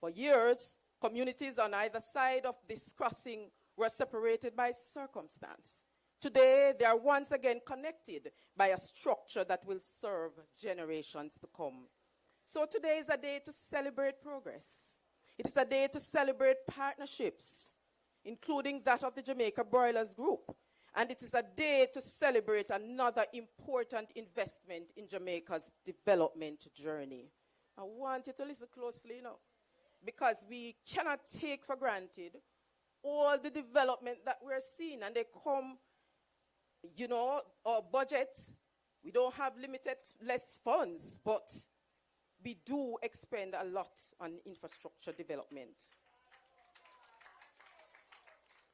For years, communities on either side of this crossing were separated by circumstance. Today, they are once again connected by a structure that will serve generations to come. So today is a day to celebrate progress. It is a day to celebrate partnerships, including that of the Jamaica Broilers Group. And it is a day to celebrate another important investment in Jamaica's development journey. I want you to listen closely now, because we cannot take for granted all the development that we're seeing, and they come, you know, our budget, we don't have less funds, but we do expend a lot on infrastructure development.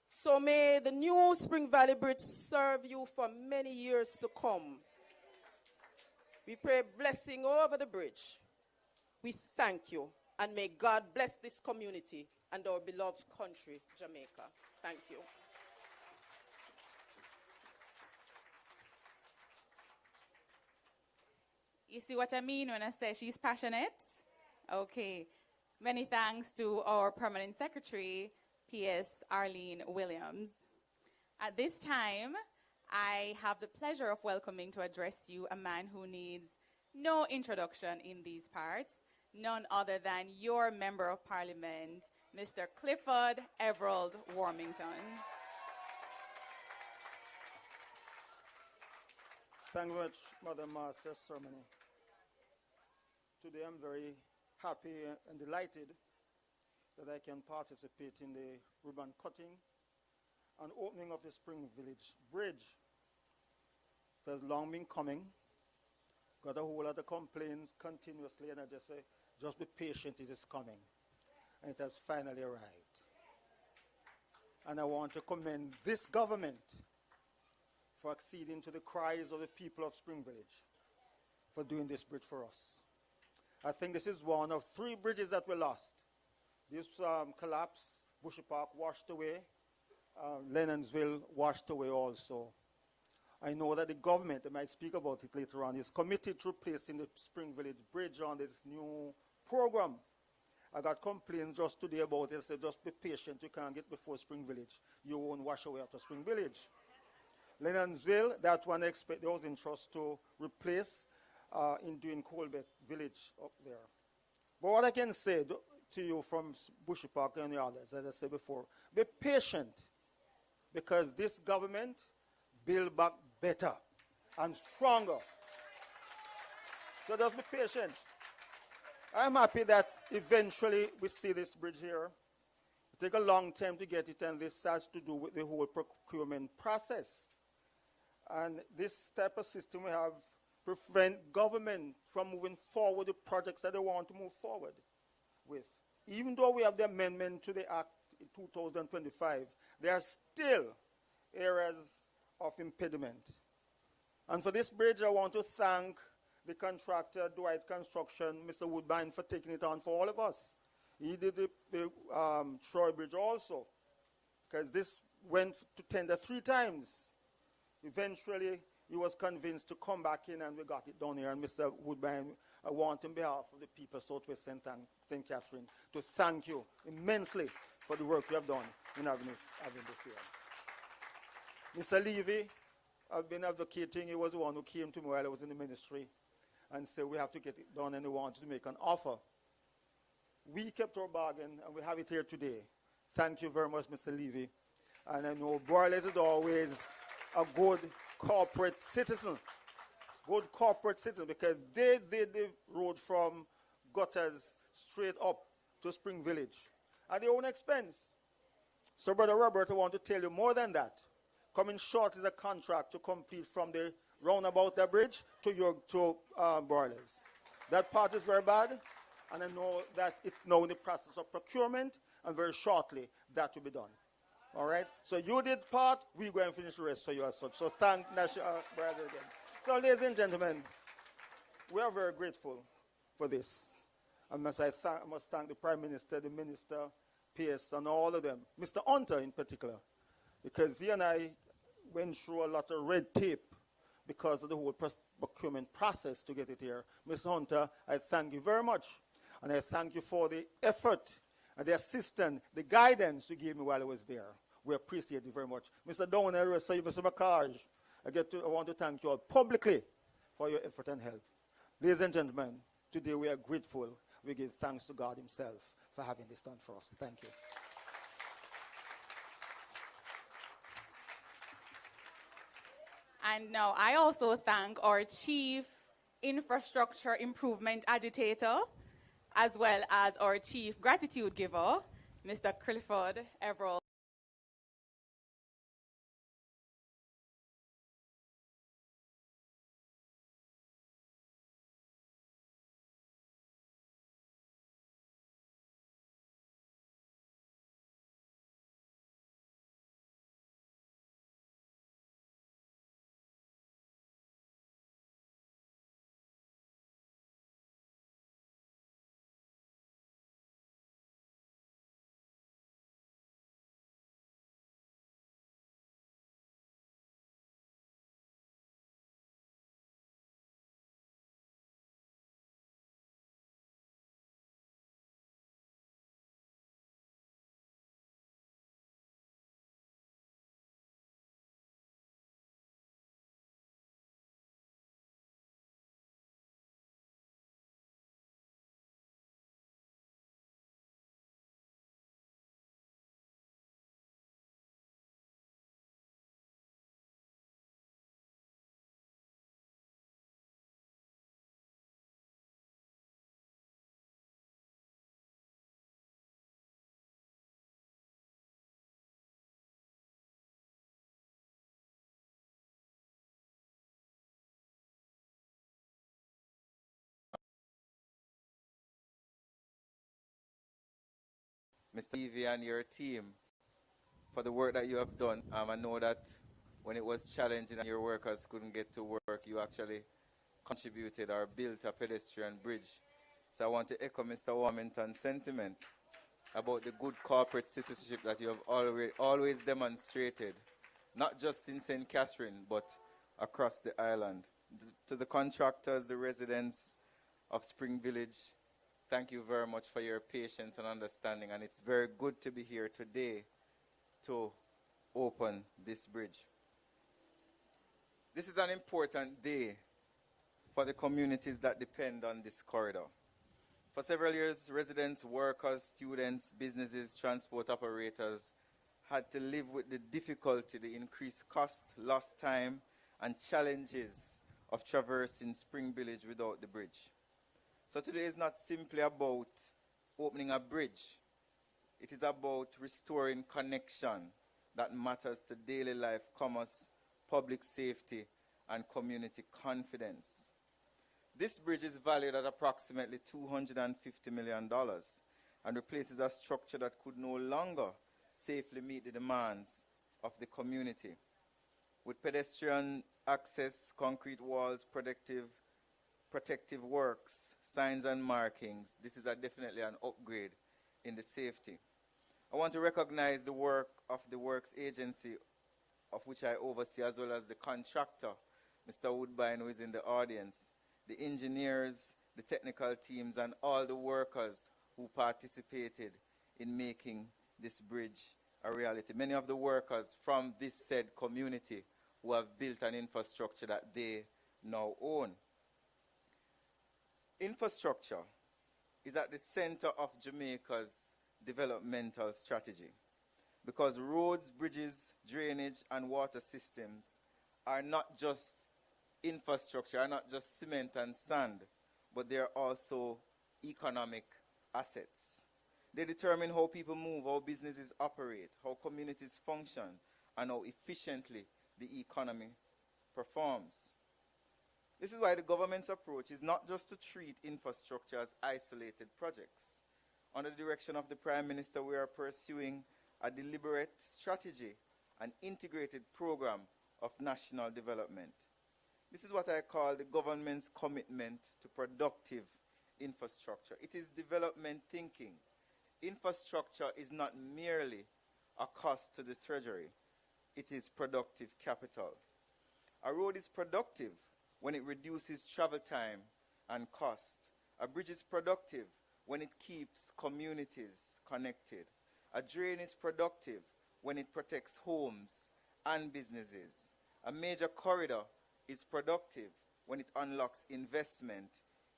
So may the new Spring Valley Bridge serve you for many years to come. We pray blessing over the bridge. We thank you, and may God bless this community and our beloved country, Jamaica. Thank you. You see what I mean when I say she's passionate? Okay. Many thanks to our Permanent Secretary, P.S. Arlene Williams. At this time, I have the pleasure of welcoming to address you a man who needs no introduction in these parts, none other than your Member of Parliament, Mr. Clifford Everald Warmington. Thank you very much, Madam Master Ceremony. Today I'm very happy and delighted that I can participate in the ribbon cutting and opening of the Spring Village Bridge. It has long been coming. Got a whole lot of complaints continuously, and I just say, just be patient, it is coming. And it has finally arrived. And I want to commend this government for acceding to the cries of the people of Spring Village, for doing this bridge for us. I think this is one of 3 bridges that were lost. This collapsed, Bushy Park washed away, Lennonsville washed away also. I know that the government, I might speak about it later on, is committed to replacing the Spring Village Bridge on this new program. I got complaints just today about it. I said, just be patient, you can't get before Spring Village. You won't wash away after Spring Village. Lennonsville, that one expect the housing trust to replace in doing Colbert Village up there. But what I can say to you from Bushy Park and the others, as I said before, be patient, because this government build back better and stronger. So just be patient. I'm happy that eventually we see this bridge here. It take a long time to get it, and this has to do with the whole procurement process. And this type of system we have prevent government from moving forward the projects that they want to move forward with. Even though we have the amendment to the Act in 2025, there are still areas of impediment. And for this bridge, I want to thank the contractor, Dwight Construction, Mr. Woodbine, for taking it on for all of us. He did the Troy Bridge also, because this went to tender 3 times. Eventually, he was convinced to come back in, and we got it done here. And Mr. Woodbine, I want on behalf of the people of Southwest St. Catherine to thank you immensely for the work you have done in having this here. Mr. Levy, I've been advocating. He was the one who came to me while I was in the ministry and said we have to get it done, and he wanted to make an offer. We kept our bargain, and we have it here today. Thank you very much, Mr. Levy. And I know Broilers is always a good corporate citizen. Good corporate citizen, because they did the road from gutters straight up to Spring Village at their own expense. So, Brother Robert, I want to tell you more than that. Coming short is a contract to complete from the roundabout the bridge to Broilers. That part is very bad, and I know that it's now in the process of procurement, and very shortly that will be done. All right? So you did part, we're going to finish the rest for you as such. So thank National Brother again. So ladies and gentlemen, we are very grateful for this. I must thank the Prime Minister, the Minister, PS, and all of them. Mr. Hunter in particular, because he and I went through a lot of red tape because of the whole procurement process to get it here. Mr. Hunter, I thank you very much. And I thank you for the effort and the assistance, the guidance you gave me while I was there. We appreciate you very much. Mr. Downer, Mr. McCarge, I want to thank you all publicly for your effort and help. Ladies and gentlemen, today we are grateful. We give thanks to God himself for having this done for us. Thank you. And now I also thank our Chief Infrastructure Improvement Agitator, as well as our Chief Gratitude Giver, Mr. Clifford Everall. Mr. Evie and your team for the work that you have done. I know that when it was challenging and your workers couldn't get to work, you actually contributed or built a pedestrian bridge. So I want to echo Mr. Warmington's sentiment about the good corporate citizenship that you have always demonstrated, not just in St. Catherine, but across the island. To the contractors, the residents of Spring Village, thank you very much for your patience and understanding, and it's very good to be here today to open this bridge. This is an important day for the communities that depend on this corridor. For several years, residents, workers, students, businesses, transport operators had to live with the difficulty, the increased cost, lost time, and challenges of traversing Spring Village without the bridge. So today is not simply about opening a bridge. It is about restoring connection that matters to daily life, commerce, public safety, and community confidence. This bridge is valued at approximately $250 million and replaces a structure that could no longer safely meet the demands of the community. With pedestrian access, concrete walls, protective works, signs and markings, this is definitely an upgrade in the safety. I want to recognize the work of the Works Agency, of which I oversee, as well as the contractor, Mr. Woodbine, who is in the audience, the engineers, the technical teams, and all the workers who participated in making this bridge a reality. Many of the workers from this said community who have built an infrastructure that they now own. Infrastructure is at the center of Jamaica's developmental strategy because roads, bridges, drainage, and water systems are not just infrastructure, are not just cement and sand, but they are also economic assets. They determine how people move, how businesses operate, how communities function, and how efficiently the economy performs. This is why the government's approach is not just to treat infrastructure as isolated projects. Under the direction of the Prime Minister, we are pursuing a deliberate strategy, an integrated program of national development. This is what I call the government's commitment to productive infrastructure. It is development thinking. Infrastructure is not merely a cost to the treasury. It is productive capital. A road is productive when it reduces travel time and cost. A bridge is productive when it keeps communities connected. A drain is productive when it protects homes and businesses. A major corridor is productive when it unlocks investment,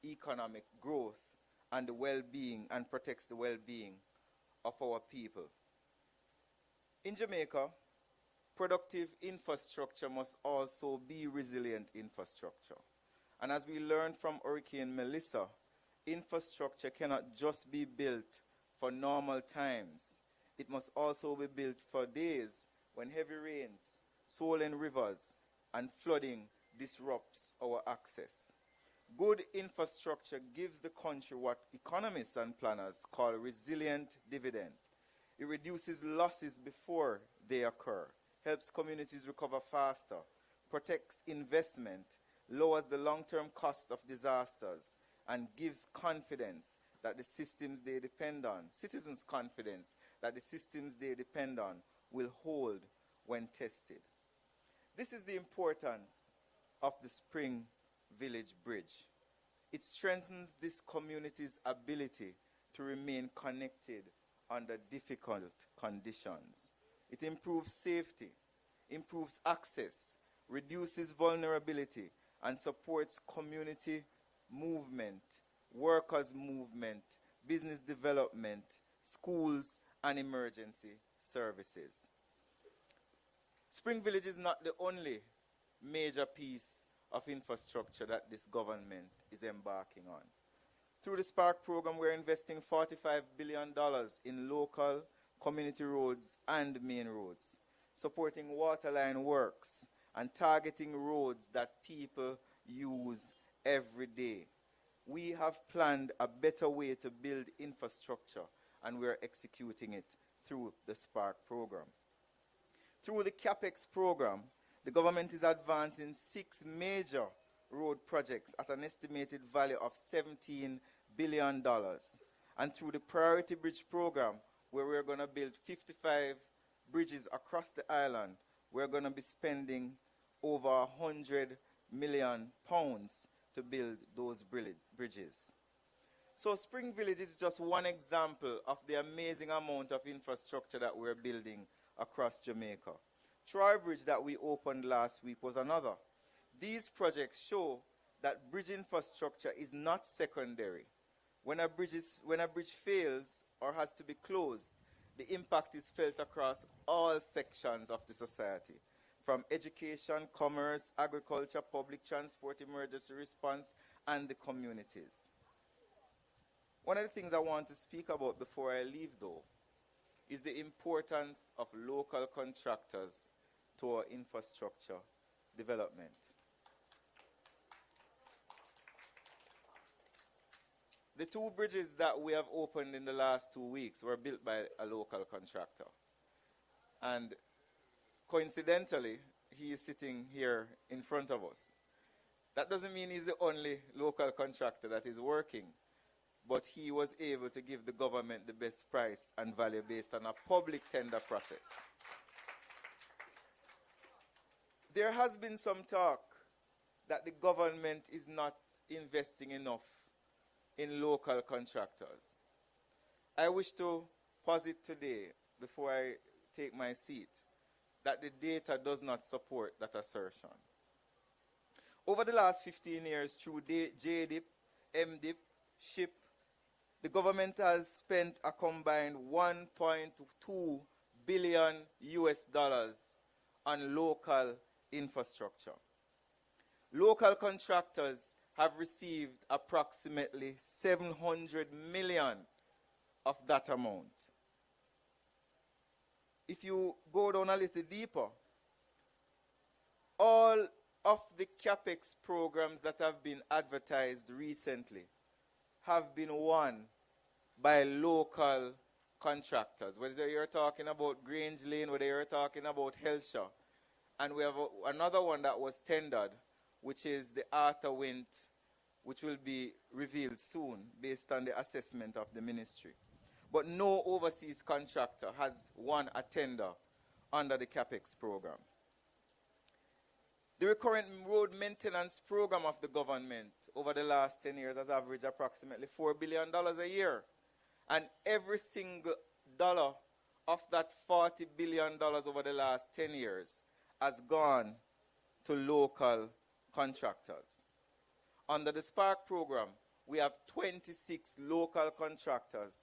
economic growth, and the well-being, and protects the well-being of our people. In Jamaica, productive infrastructure must also be resilient infrastructure. And as we learned from Hurricane Melissa, infrastructure cannot just be built for normal times. It must also be built for days when heavy rains, swollen rivers, and flooding disrupts our access. Good infrastructure gives the country what economists and planners call resilient dividend. It reduces losses before they occur, helps communities recover faster, protects investment, lowers the long-term cost of disasters, and gives confidence that the systems they depend on, citizens' confidence that the systems they depend on will hold when tested. This is the importance of the Spring Village Bridge. It strengthens this community's ability to remain connected under difficult conditions. It improves safety, improves access, reduces vulnerability, and supports community movement, workers' movement, business development, schools, and emergency services. Spring Village is not the only major piece of infrastructure that this government is embarking on. Through the Spark program, we're investing $45 billion in local community roads and main roads, supporting waterline works and targeting roads that people use every day. We have planned a better way to build infrastructure, and we're executing it through the Spark program. Through the CAPEX program, the government is advancing 6 major road projects at an estimated value of $17 billion. And through the Priority Bridge program, where we're going to build 55 bridges across the island, we're going to be spending over £100 million to build those bridges. So Spring Village is just one example of the amazing amount of infrastructure that we're building across Jamaica. Troy Bridge that we opened last week was another. These projects show that bridge infrastructure is not secondary. When a bridge fails or has to be closed, the impact is felt across all sections of the society, from education, commerce, agriculture, public transport, emergency response, and the communities. One of the things I want to speak about before I leave, though, is the importance of local contractors to our infrastructure development. The 2 bridges that we have opened in the last 2 weeks were built by a local contractor. And coincidentally, he is sitting here in front of us. That doesn't mean he's the only local contractor that is working, but he was able to give the government the best price and value based on a public tender process. There has been some talk that the government is not investing enough in local contractors. I wish to posit today, before I take my seat, that the data does not support that assertion. Over the last 15 years, through JDIP, MDIP, SHIP, the government has spent a combined $1.2 billion on local infrastructure. Local contractors have received approximately 700 million of that amount. If you go down a little deeper, all of the CAPEX programs that have been advertised recently have been won by local contractors. Whether you're talking about Grange Lane, whether you're talking about Helshaw. And we have another one that was tendered, which is the Arthur Wint, which will be revealed soon based on the assessment of the ministry. But no overseas contractor has won a tender under the CAPEX program. The recurrent road maintenance program of the government over the last 10 years has averaged approximately $4 billion a year. And every single dollar of that $40 billion over the last 10 years has gone to local contractors. Under the Spark program, we have 26 local contractors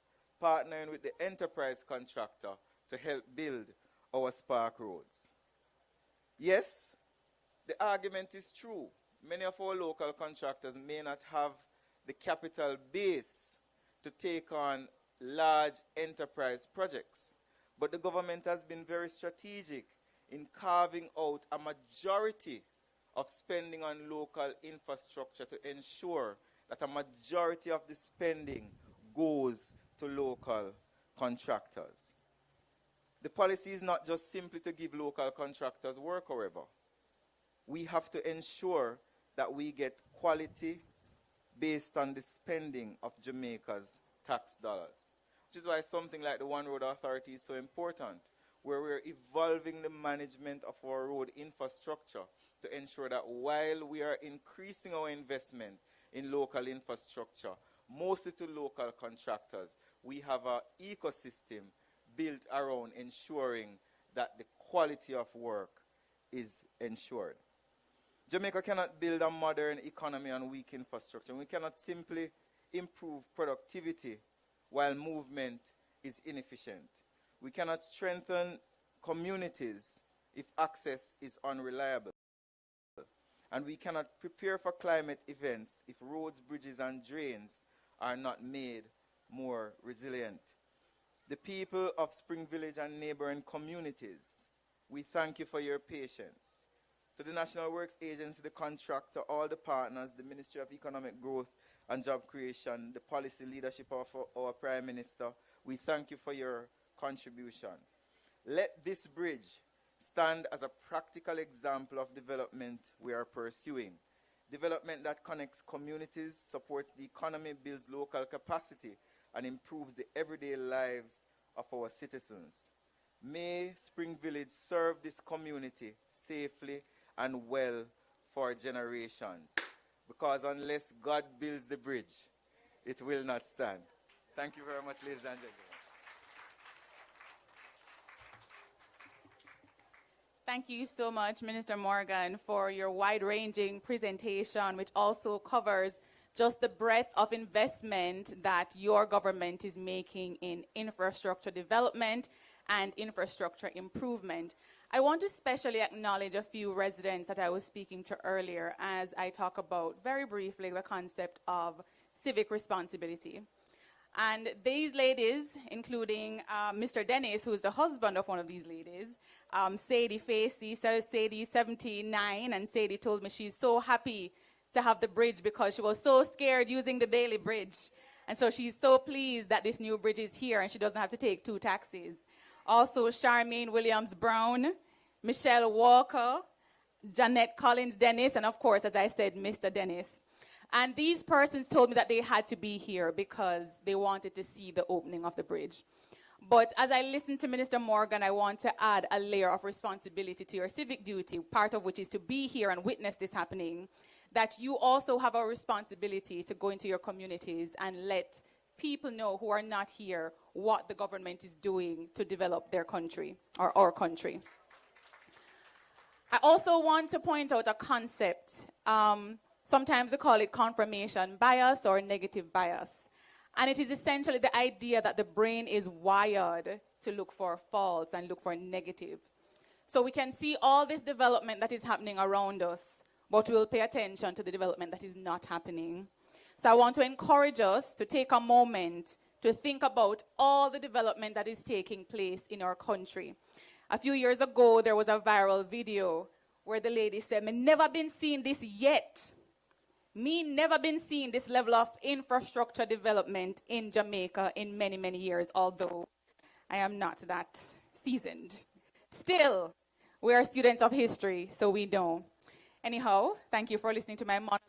partnering with the enterprise contractor to help build our Spark roads. Yes, the argument is true. Many of our local contractors may not have the capital base to take on large enterprise projects, but the government has been very strategic in carving out a majority of spending on local infrastructure to ensure that a majority of the spending goes to local contractors. The policy is not just simply to give local contractors work, however. We have to ensure that we get quality based on the spending of Jamaica's tax dollars, which is why something like the One Road Authority is so important, where we're evolving the management of our road infrastructure to ensure that while we are increasing our investment in local infrastructure, mostly to local contractors, we have an ecosystem built around ensuring that the quality of work is ensured. Jamaica cannot build a modern economy on weak infrastructure. We cannot simply improve productivity while movement is inefficient. We cannot strengthen communities if access is unreliable. And we cannot prepare for climate events if roads, bridges, and drains are not made more resilient. The people of Spring Village and neighboring communities, we thank you for your patience. To the National Works Agency, the contractor, all the partners, the Ministry of Economic Growth and Job Creation, the policy leadership of our Prime Minister, we thank you for your contribution. Let this bridge stand as a practical example of development we are pursuing. Development that connects communities, supports the economy, builds local capacity, and improves the everyday lives of our citizens. May Spring Village serve this community safely and well for generations. Because unless God builds the bridge, it will not stand. Thank you very much, ladies and gentlemen. Thank you so much, Minister Morgan, for your wide-ranging presentation, which also covers just the breadth of investment that your government is making in infrastructure development and infrastructure improvement. I want to especially acknowledge a few residents that I was speaking to earlier as I talk about, very briefly, the concept of civic responsibility. And these ladies, including Mr. Dennis, who is the husband of one of these ladies, Sadie Facey, so Sadie 79, and Sadie told me she's so happy to have the bridge because she was so scared using the Bailey Bridge. And so she's so pleased that this new bridge is here and she doesn't have to take 2 taxis. Also, Charmaine Williams-Brown, Michelle Walker, Jeanette Collins-Dennis, and of course, as I said, Mr. Dennis. And these persons told me that they had to be here because they wanted to see the opening of the bridge. But as I listened to Minister Morgan, I want to add a layer of responsibility to your civic duty, part of which is to be here and witness this happening, that you also have a responsibility to go into your communities and let people know who are not here what the government is doing to develop their country, or our country. I also want to point out a concept. Sometimes we call it confirmation bias or negative bias. And it is essentially the idea that the brain is wired to look for false and look for negative. So we can see all this development that is happening around us, but we'll pay attention to the development that is not happening. So I want to encourage us to take a moment to think about all the development that is taking place in our country. A few years ago, there was a viral video where the lady said, "Me never been seeing this yet. Me never been seeing this level of infrastructure development in Jamaica in many, many years, although I am not that seasoned. Still, we are students of history, so we know." Anyhow, thank you for listening to my monologue.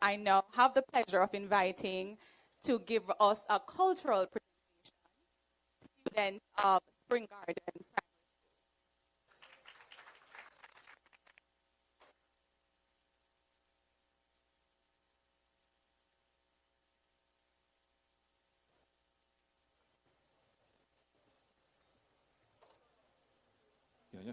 I now have the pleasure of inviting to give us a cultural presentation students of Spring Garden. Yeah.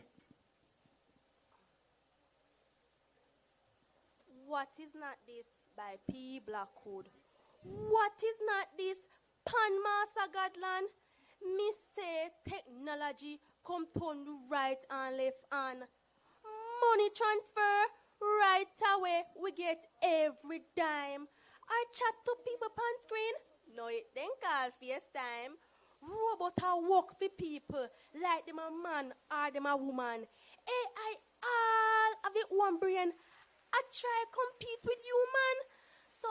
What is not this by P. Blackwood? What is not this Pan Master Godland? Me say technology come turn the right and left hand. Money transfer right away we get every dime. I chat to people on screen. No, it then call FaceTime. Robot a work for people like them a man or them a woman. AI all have it one brain. I try compete with human. So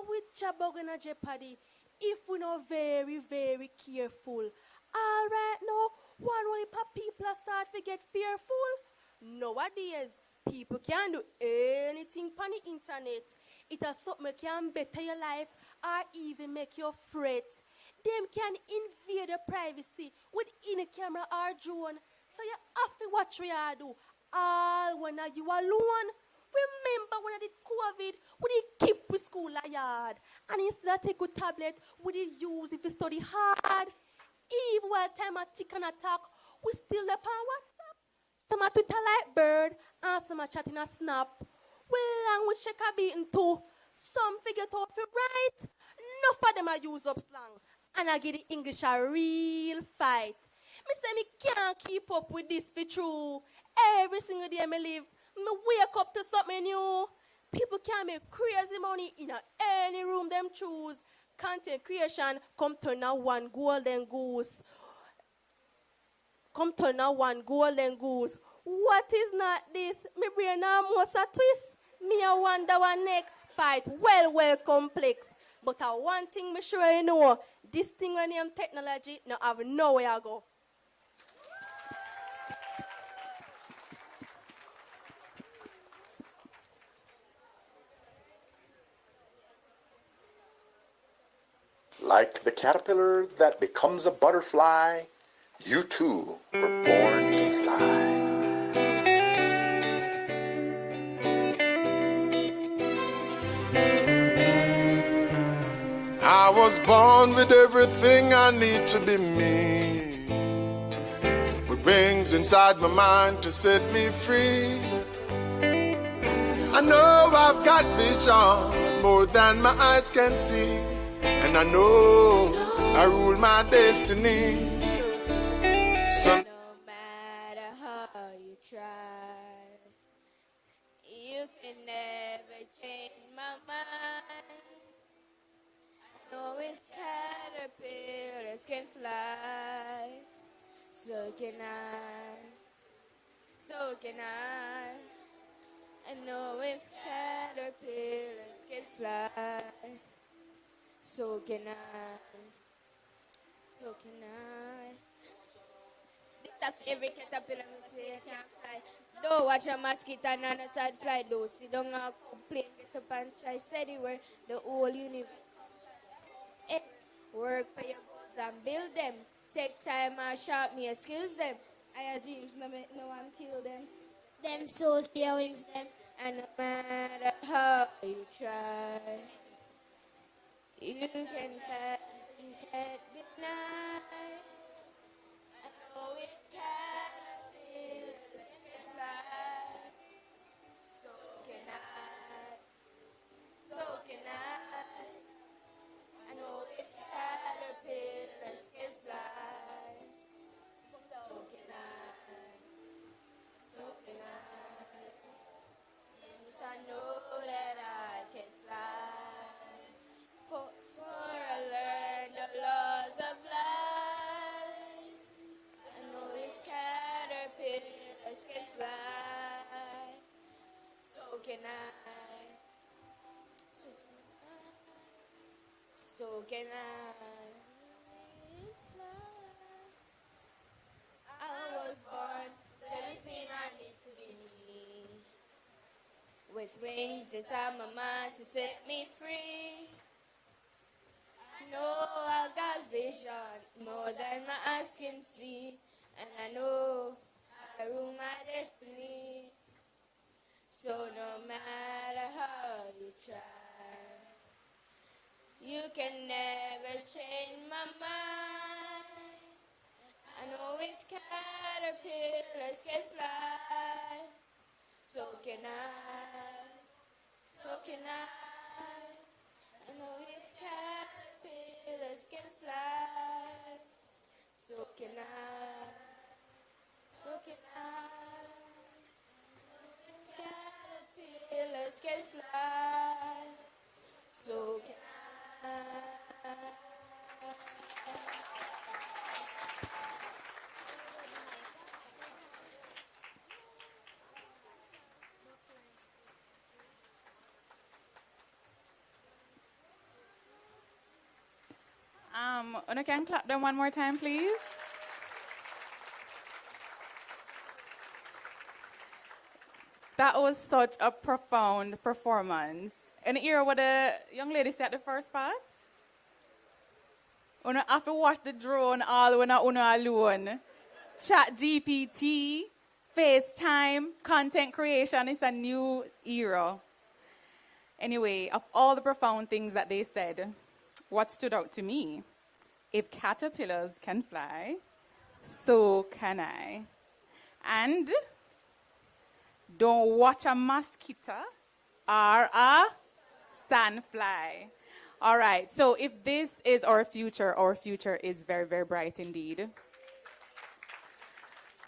with job gonna jeopardy if we not very, very careful. All right now, one only people start to get fearful. Nowadays, people can do anything on the internet. It has something can better your life or even make you fret. Them can invade your privacy with in a camera or drone. So you have to watch what you do. All when you alone. Remember when I did COVID, we did keep with school a yard. And instead of take a tablet, we did use it to study hard. Even while time I tick and attack, we still up on WhatsApp. Some are Twitter like bird, and some are chatting a snap. We language check a beating too. Some figure out for right. Enough of them I use up slang. And I give the English a real fight. Me say me can't keep up with this for true. Every single day me live, me wake up to something new. People can make crazy money in any room them choose. Content creation come turn out one golden goose. Come turn out one golden goose. What is not this? Me brain almost a twist. Me I wonder what next fight. Well complex. But one thing me sure you know, this thing when I'm technology, now have nowhere I go. Like the caterpillar that becomes a butterfly, you too were born to fly. I was born with everything I need to be me, with wings inside my mind to set me free. I know I've got vision more than my eyes can see, and I know I rule my destiny. So no matter how you try, you can never change my mind. I know if caterpillars can fly, so can I, so can I. I know if caterpillars can fly, so can I, so can I. This stuff every caterpillar will say I can't fly. Don't watch a mosquito and on a side fly. Don't sit down and complain, get up and try. Said the word, the whole universe. Hey, work for your goals and build them. Take time and sharp me skills them. I have dreams, no make no one kill them. Them souls, their wings them. And no matter how you try, you can't deny. I know it caterpillars can fly, so can I, so can I. I know if caterpillars can fly, so can I, so can I. Yes, I know that I can fly, for I learned the laws of life. I know if caterpillars can fly, so can I, so can I, so can I fly. I was born with everything I need to be me, with wings inside my mind to set me free. I know I got vision more than my eyes can see, and I know I rule my destiny. So no matter how you try, you can never change my mind. I know if caterpillars caterpillars can fly, so can I, so can I. I know if caterpillars can fly, so can I, so can I. Caterpillars can fly, so can I. Una can clap them one more time, please. That was such a profound performance. And hear what the young lady said at the first part? Una have to watch the drone all when una alone. Chat GPT, FaceTime, content creation is a new era. Anyway, of all the profound things that they said, what stood out to me? If caterpillars can fly, so can I. And don't watch a mosquito or a sandfly. All right, so if this is our future is very, very bright indeed.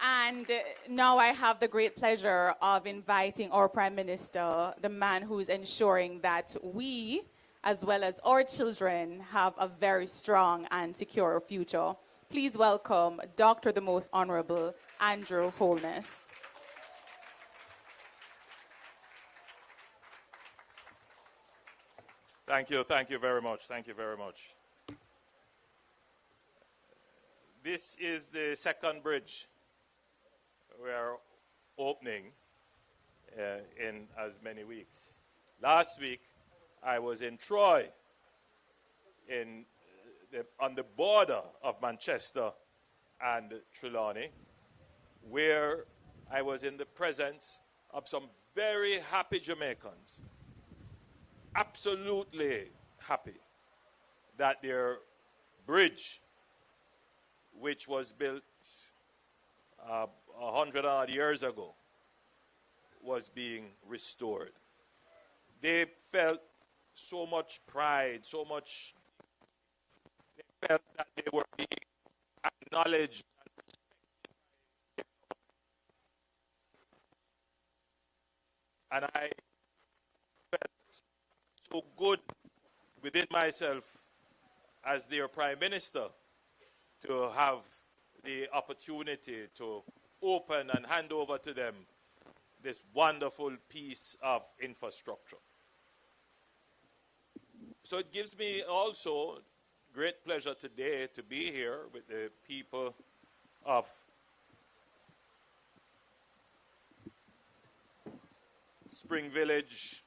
And now I have the great pleasure of inviting our Prime Minister, the man who's ensuring that we, as well as our children, have a very strong and secure future. Please welcome Dr. the Most Honorable Andrew Holness. Thank you very much, thank you very much. This is the second bridge we are opening in as many weeks. Last week, I was in Troy, on the border of Manchester and Trelawney, where I was in the presence of some very happy Jamaicans, absolutely happy that their bridge, which was built 100-odd years ago, was being restored. They felt so much pride, they felt that they were being acknowledged and respected. And I felt so good within myself as their Prime Minister to have the opportunity to open and hand over to them this wonderful piece of infrastructure. So it gives me also great pleasure today to be here with the people of Spring Village,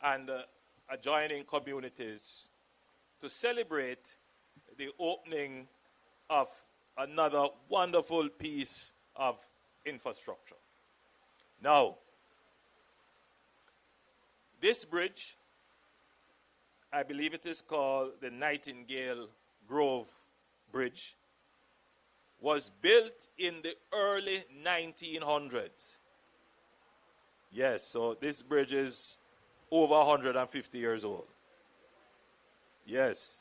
and adjoining communities to celebrate the opening of another wonderful piece of infrastructure. Now, this bridge, I believe it is called the Nightingale Grove Bridge, was built in the early 1900s. Yes, so this bridge is over 150 years old. Yes.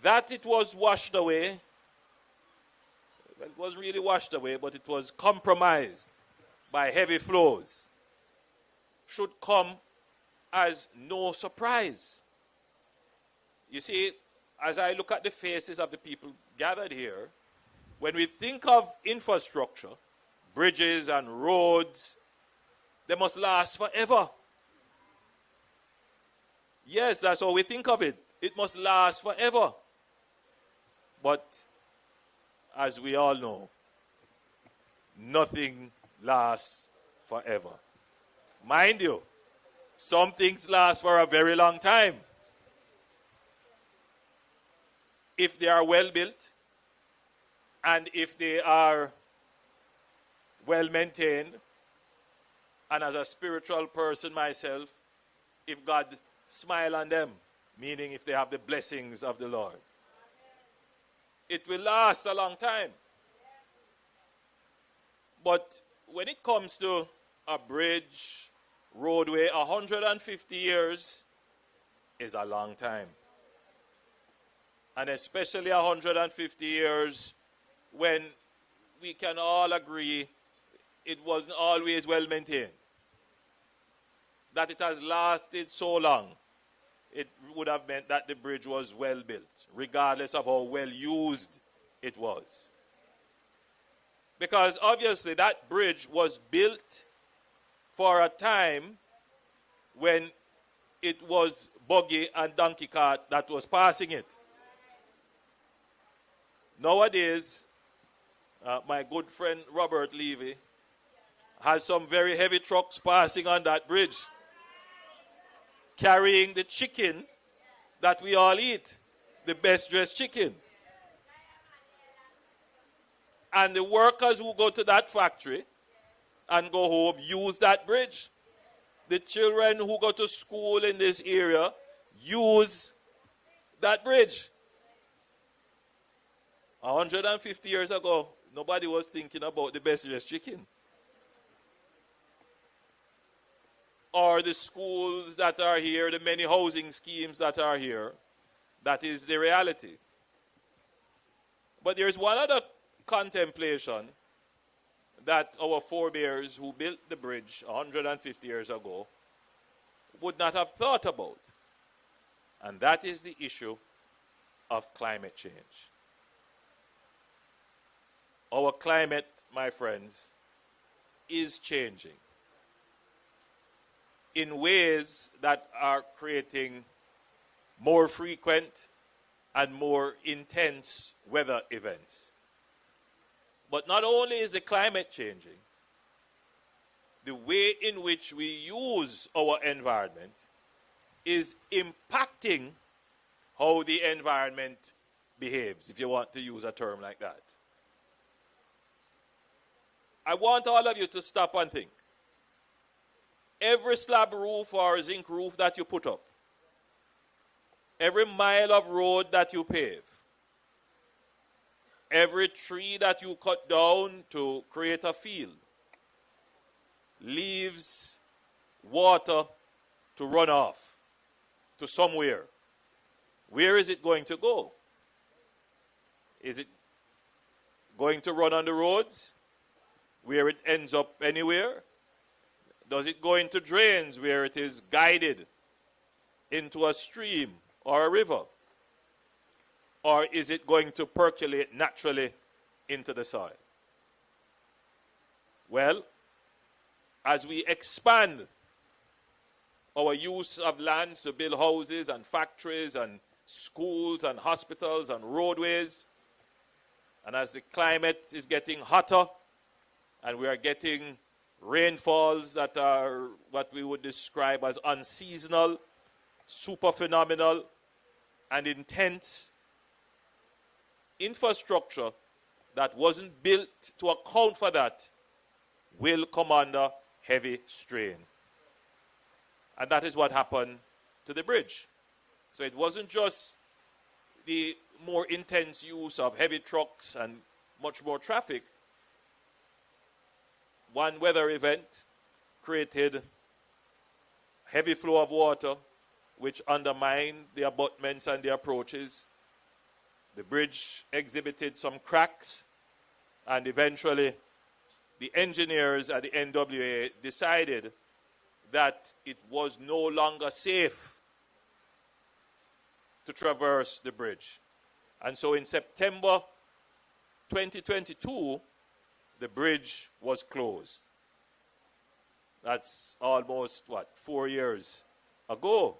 That it was washed away, well, it wasn't really washed away, but it was compromised by heavy flows, should come as no surprise. You see, as I look at the faces of the people gathered here, when we think of infrastructure, bridges and roads, they must last forever. Yes, that's how we think of it. It must last forever. But as we all know, nothing lasts forever. Mind you, some things last for a very long time. If they are well built and if they are well maintained, and as a spiritual person myself, if God smile on them, meaning if they have the blessings of the Lord, it will last a long time. But when it comes to a bridge, roadway, 150 years is a long time. And especially 150 years when we can all agree it wasn't always well maintained. That it has lasted so long, it would have meant that the bridge was well built, regardless of how well used it was. Because obviously that bridge was built for a time when it was buggy and donkey cart that was passing it. Nowadays, my good friend Robert Levy has some very heavy trucks passing on that bridge, carrying the chicken that we all eat, the best dressed chicken. And the workers who go to that factory and go home use that bridge. The children who go to school in this area use that bridge. 150 years ago, nobody was thinking about the best dressed chicken. Or the schools that are here, the many housing schemes that are here. That is the reality. But there's one other contemplation that our forebears who built the bridge 150 years ago would not have thought about. And that is the issue of climate change. Our climate, my friends, is changing in ways that are creating more frequent and more intense weather events. But not only is the climate changing, the way in which we use our environment is impacting how the environment behaves, if you want to use a term like that. I want all of you to stop and think. Every slab roof or zinc roof that you put up, every mile of road that you pave, every tree that you cut down to create a field, leaves water to run off to somewhere. Where is it going to go? Is it going to run on the roads, where it ends up anywhere? Does it go into drains where it is guided into a stream or a river? Or is it going to percolate naturally into the soil? Well, as we expand our use of lands to build houses and factories and schools and hospitals and roadways, and as the climate is getting hotter and we are getting rainfalls that are what we would describe as unseasonal, super phenomenal, and intense, infrastructure that wasn't built to account for that will come under heavy strain. And that is what happened to the bridge. So it wasn't just the more intense use of heavy trucks and much more traffic. One weather event created heavy flow of water, which undermined the abutments and the approaches. The bridge exhibited some cracks, and eventually the engineers at the NWA decided that it was no longer safe to traverse the bridge. And so in September 2022, the bridge was closed. That's almost, 4 years ago.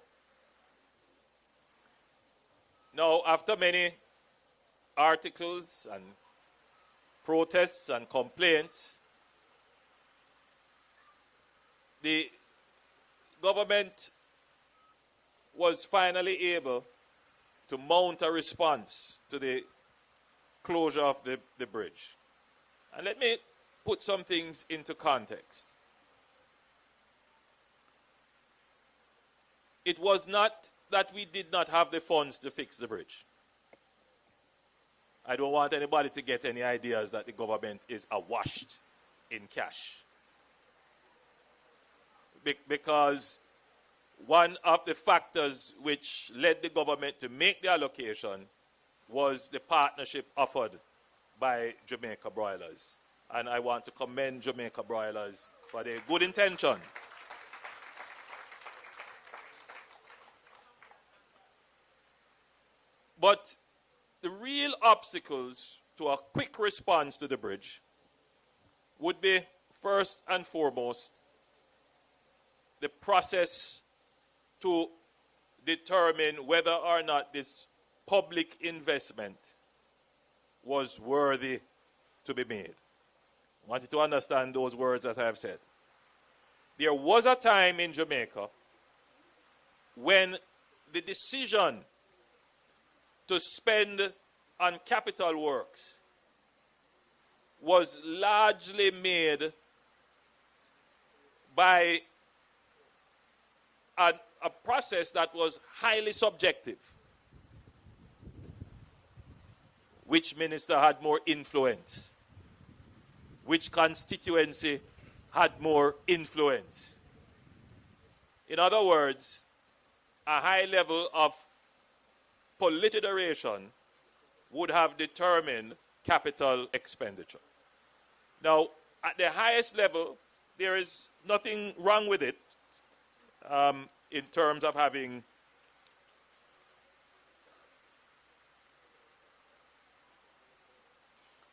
Now, after many articles and protests and complaints, the government was finally able to mount a response to the closure of the bridge. And let me put some things into context. It was not that we did not have the funds to fix the bridge. I don't want anybody to get any ideas that the government is awash in cash. Because one of the factors which led the government to make the allocation was the partnership offered by Jamaica Broilers. And I want to commend Jamaica Broilers for their good intention. But the real obstacles to a quick response to the bridge would be, first and foremost, the process to determine whether or not this public investment was worthy to be made. I want you to understand those words that I have said. There was a time in Jamaica when the decision to spend on capital works was largely made by a process that was highly subjective. Which minister had more influence? Which constituency had more influence? In other words, a high level of political consideration would have determined capital expenditure. Now, at the highest level, there is nothing wrong with it in terms of having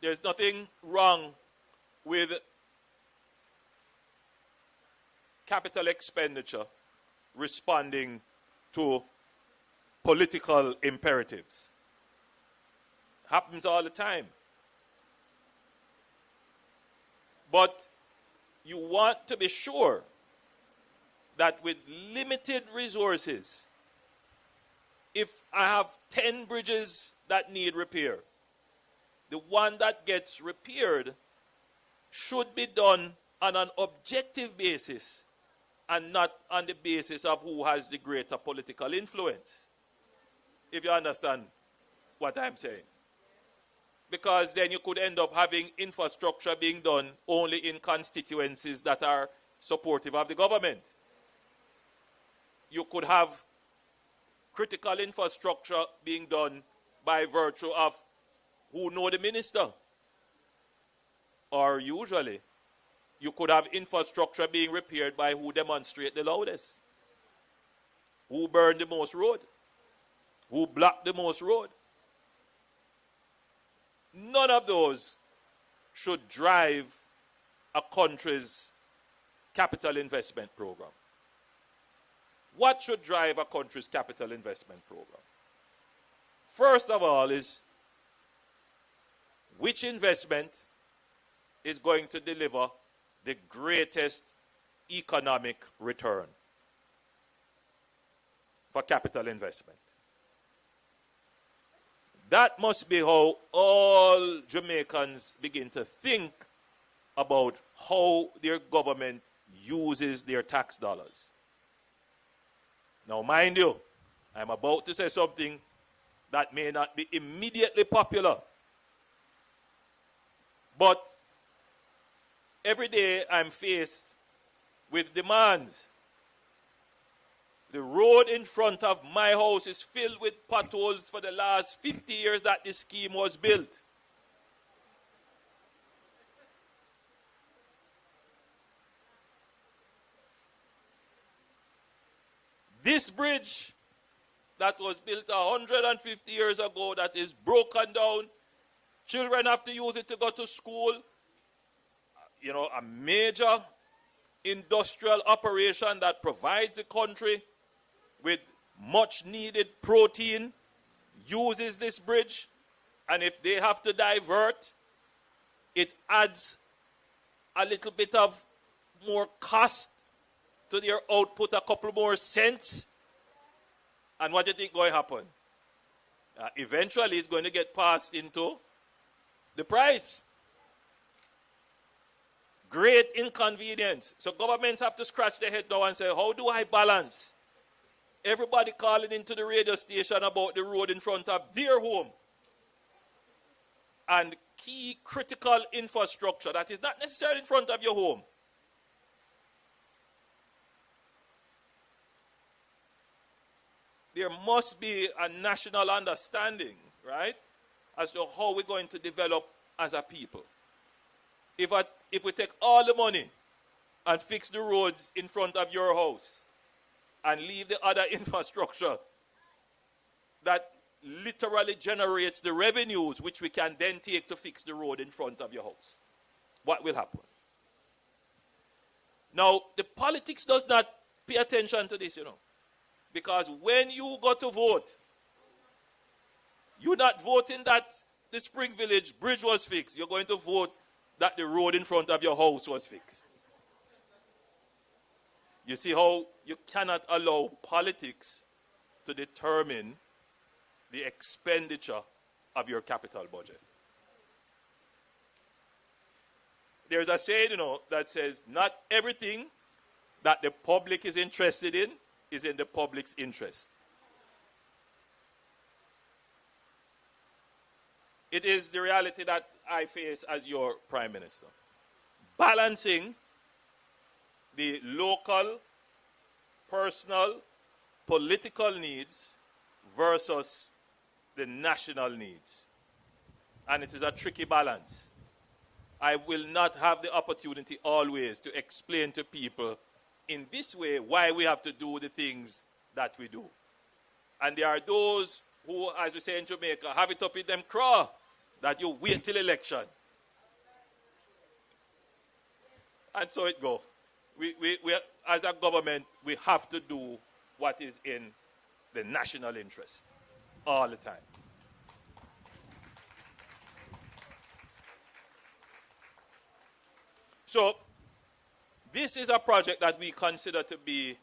there's nothing wrong with capital expenditure responding to political imperatives. Happens all the time. But you want to be sure that with limited resources, if I have 10 bridges that need repair, the one that gets repaired should be done on an objective basis and not on the basis of who has the greater political influence. If you understand what I'm saying. Because then you could end up having infrastructure being done only in constituencies that are supportive of the government. You could have critical infrastructure being done by virtue of who know the minister. Or usually, you could have infrastructure being repaired by who demonstrate the loudest. Who burn the most road. Who block the most road. None of those should drive a country's capital investment program. What should drive a country's capital investment program? First of all is which investment is going to deliver the greatest economic return for capital investment. That must be how all Jamaicans begin to think about how their government uses their tax dollars. Now, mind you, I'm about to say something that may not be immediately popular. But every day I'm faced with demands. The road in front of my house is filled with potholes for the last 50 years that this scheme was built. This bridge that was built 150 years ago that is broken down, children have to use it to go to school. You know, a major industrial operation that provides the country with much needed protein uses this bridge, and if they have to divert, it adds a little bit of more cost to their output, a couple more cents. And what do you think going to happen? Eventually it's going to get passed into the price. great inconvenience. So governments have to scratch their head now and say, how do I balance everybody calling into the radio station about the road in front of their home and key critical infrastructure that is not necessarily in front of your home? There must be a national understanding, right, as to how we're going to develop as a people. If we take all the money and fix the roads in front of your house and leave the other infrastructure that literally generates the revenues which we can then take to fix the road in front of your house, what will happen? Now, the politics does not pay attention to this, because when you go to vote, you're not voting that the Spring Village bridge was fixed. You're going to vote that the road in front of your house was fixed. You see how you cannot allow politics to determine the expenditure of your capital budget. There's a saying, that says, not everything that the public is interested in is in the public's interest. It is the reality that I face as your Prime Minister. Balancing the local, personal, political needs versus the national needs. And it is a tricky balance. I will not have the opportunity always to explain to people in this way why we have to do the things that we do. And there are those who, as we say in Jamaica, have it up in them craw, that you wait till election. And so it goes. We, as a government, we have to do what is in the national interest all the time. So, this is a project that we consider to be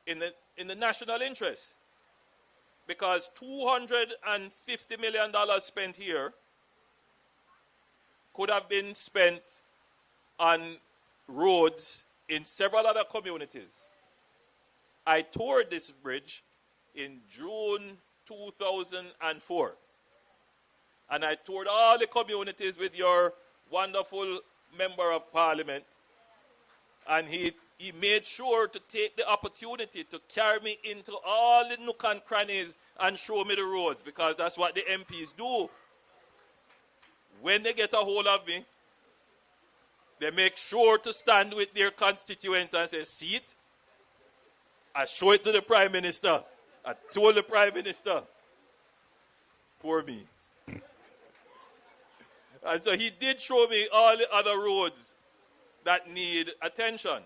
in the national interest, because $250 million spent here could have been spent on roads in several other communities. I toured this bridge in June 2004, and I toured all the communities with your wonderful Member of Parliament, and he made sure to take the opportunity to carry me into all the nook and crannies and show me the roads, because that's what the MPs do. When they get a hold of me, they make sure to stand with their constituents and say, see it? I show it to the Prime Minister. I told the Prime Minister. Poor me. And so he did show me all the other roads that need attention.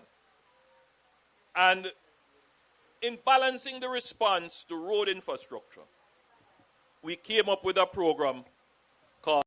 And in balancing the response to road infrastructure, we came up with a program called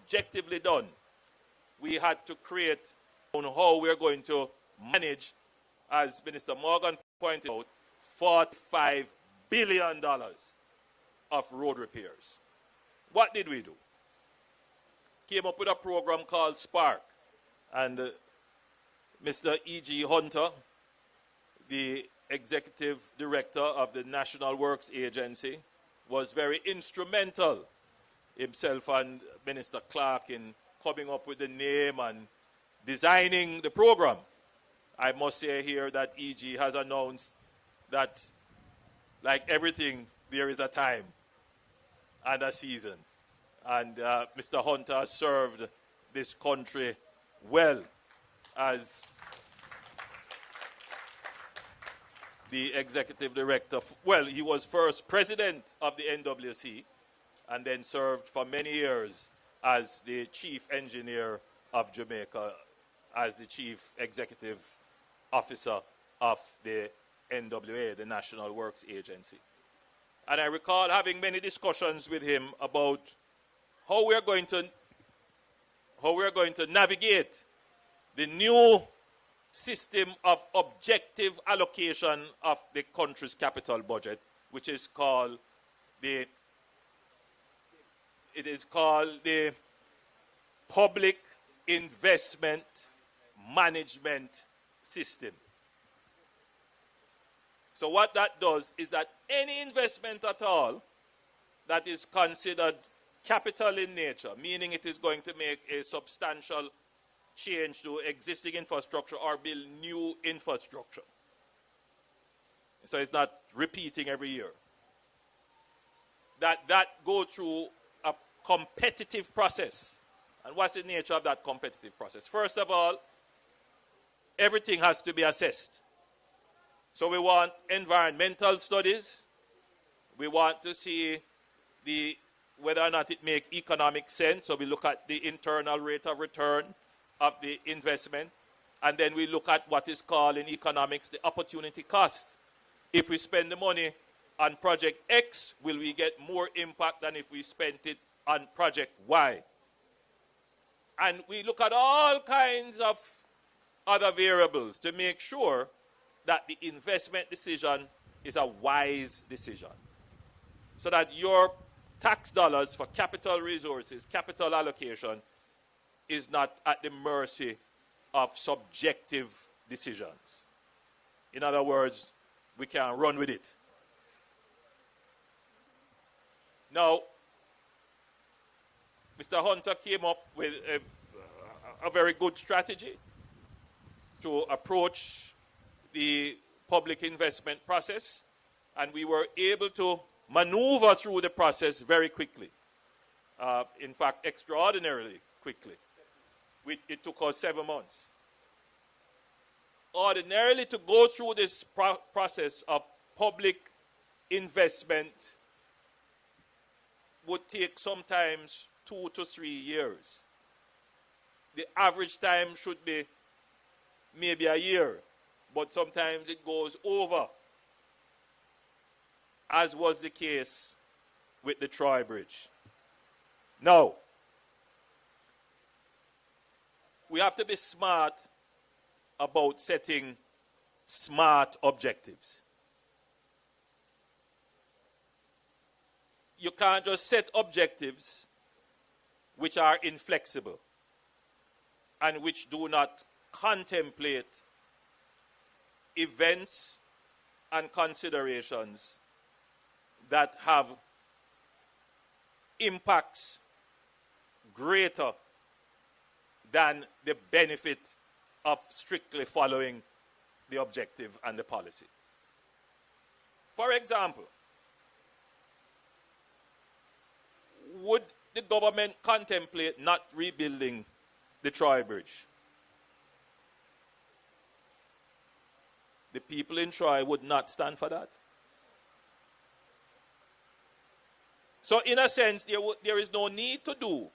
objectively done. We had to create on how we're going to manage, as Minister Morgan pointed out, $45 billion of road repairs. What did we do? Came up with a program called Spark. And Mr. E.G. Hunter, the executive director of the National Works Agency, was very instrumental, himself and Minister Clark, in coming up with the name and designing the program. I must say here that E.G. has announced that, like everything, there is a time and a season. And Mr. Hunter has served this country well as the executive director. Well, he was first president of the NWC and then served for many years as the chief engineer of Jamaica, as the chief executive officer of the NWA, the National Works Agency. And I recall having many discussions with him about how we are going to navigate the new system of objective allocation of the country's capital budget, which is called the Public Investment Management System. So what that does is that any investment at all that is considered capital in nature, meaning it is going to make a substantial change to existing infrastructure or build new infrastructure. So it's not repeating every year. That go through a competitive process. And what's the nature of that competitive process? First of all, everything has to be assessed. So we want environmental studies. We want to see whether or not it makes economic sense. So we look at the internal rate of return of the investment. And then we look at what is called in economics the opportunity cost. If we spend the money on project X, will we get more impact than if we spent it on project Y? And we look at all kinds of other variables to make sure that the investment decision is a wise decision. So that your tax dollars for capital resources, capital allocation, is not at the mercy of subjective decisions. In other words, we can run with it. Now, Mr. Hunter came up with a very good strategy to approach the public investment process, and we were able to maneuver through the process very quickly. In fact, extraordinarily quickly. It took us 7 months. Ordinarily, to go through this process of public investment would take sometimes 2 to 3 years. The average time should be maybe a year, but sometimes it goes over, as was the case with the Troy Bridge. Now, we have to be smart about setting smart objectives. You can't just set objectives which are inflexible and which do not contemplate events and considerations that have impacts greater than the benefit of strictly following the objective and the policy. For example, would the government contemplate not rebuilding the Troy Bridge? The people in Troy would not stand for that. So in a sense, there is no need to do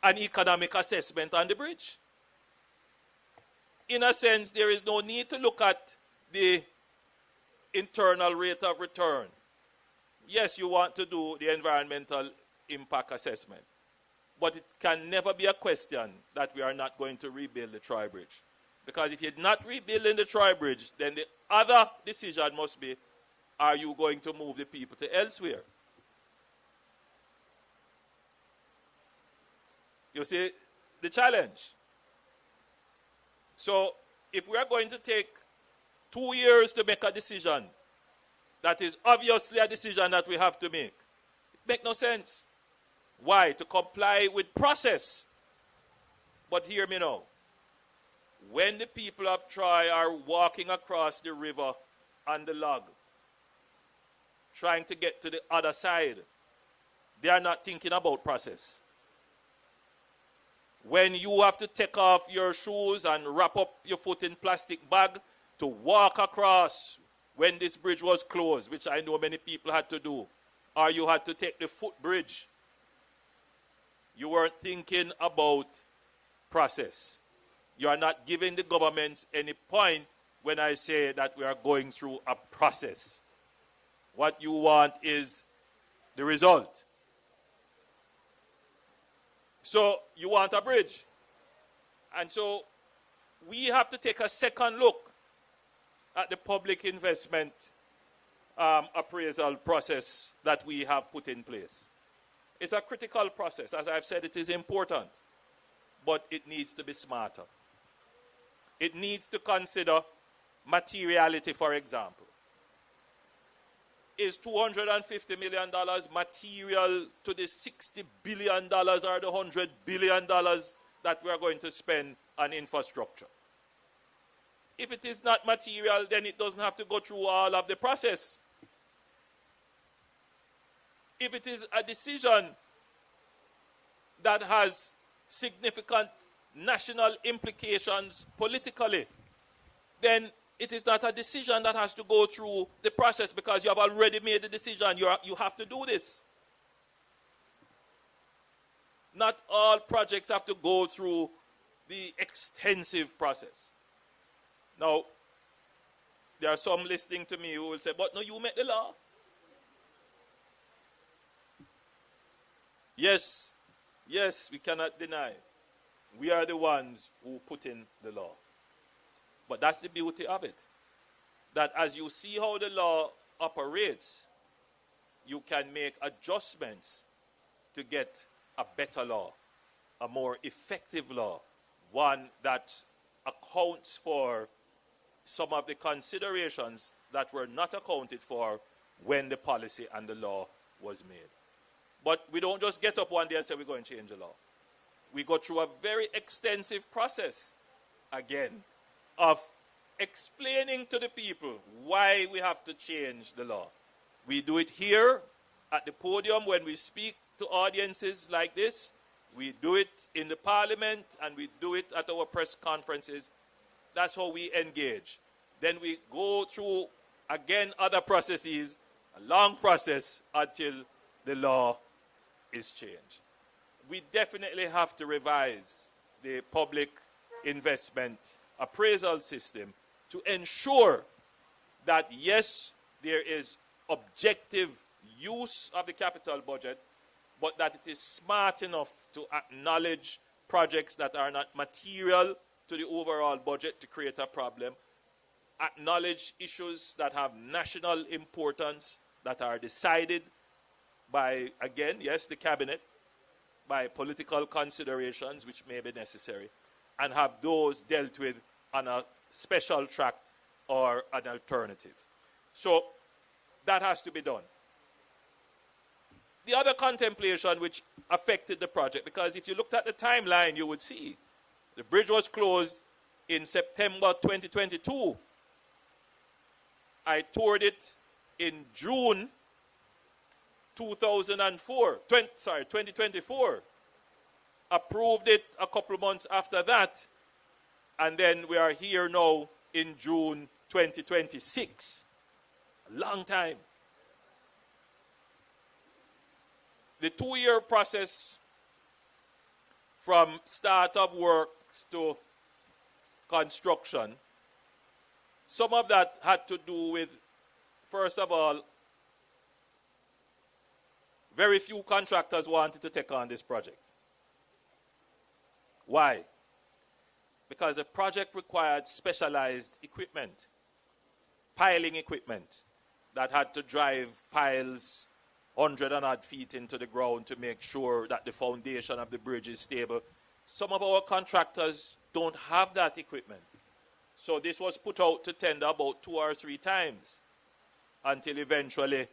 an economic assessment on the bridge. In a sense, there is no need to look at the internal rate of return. Yes, you want to do the environmental impact assessment, but it can never be a question that we are not going to rebuild the Troy Bridge. Because if you're not rebuilding the Troy Bridge, then the other decision must be, are you going to move the people to elsewhere? You see the challenge. So if we are going to take 2 years to make a decision, that is obviously a decision that we have to make. It makes no sense. Why? To comply with process. But hear me now. When the people of Troy are walking across the river on the log, trying to get to the other side, they are not thinking about process. When you have to take off your shoes and wrap up your foot in plastic bag to walk across when this bridge was closed, which I know many people had to do, or you had to take the footbridge, you weren't thinking about process. You are not giving the government any point when I say that we are going through a process. What you want is the result. So you want a bridge. And so we have to take a second look at the public investment appraisal process that we have put in place. It's a critical process. As I've said, it is important, but it needs to be smarter. It needs to consider materiality, for example. Is $250 million material to the $60 billion or the $100 billion that we are going to spend on infrastructure? If it is not material, then it doesn't have to go through all of the process. If it is a decision that has significant national implications politically, then it is not a decision that has to go through the process because you have already made the decision. You have to do this. Not all projects have to go through the extensive process. Now, there are some listening to me who will say, but no, you make the law. Yes, we cannot deny. We are the ones who put in the law. But that's the beauty of it. That as you see how the law operates, you can make adjustments to get a better law, a more effective law, one that accounts for some of the considerations that were not accounted for when the policy and the law was made. But we don't just get up one day and say we're going to change the law. We go through a very extensive process, again, of explaining to the people why we have to change the law. We do it here at the podium when we speak to audiences like this. We do it in the parliament, and we do it at our press conferences. That's how we engage. Then we go through, again, other processes, a long process until the law is changed. We definitely have to revise the public investment appraisal system to ensure that, yes, there is objective use of the capital budget, but that it is smart enough to acknowledge projects that are not material to the overall budget to create a problem, acknowledge issues that have national importance that are decided by, again, yes, the cabinet, by political considerations which may be necessary, and have those dealt with on a special track or an alternative. So that has to be done. The other contemplation which affected the project, because if you looked at the timeline, you would see the bridge was closed in September 2022. I toured it in June 2024, approved it a couple of months after that, and then we are here now in June 2026. A long time. The 2-year process from start of works to construction, some of that had to do with, first of all, very few contractors wanted to take on this project. Why? Because the project required specialized equipment, piling equipment, that had to drive piles 100 and odd feet into the ground to make sure that the foundation of the bridge is stable. Some of our contractors don't have that equipment. So this was put out to tender about 2 or 3 times until eventually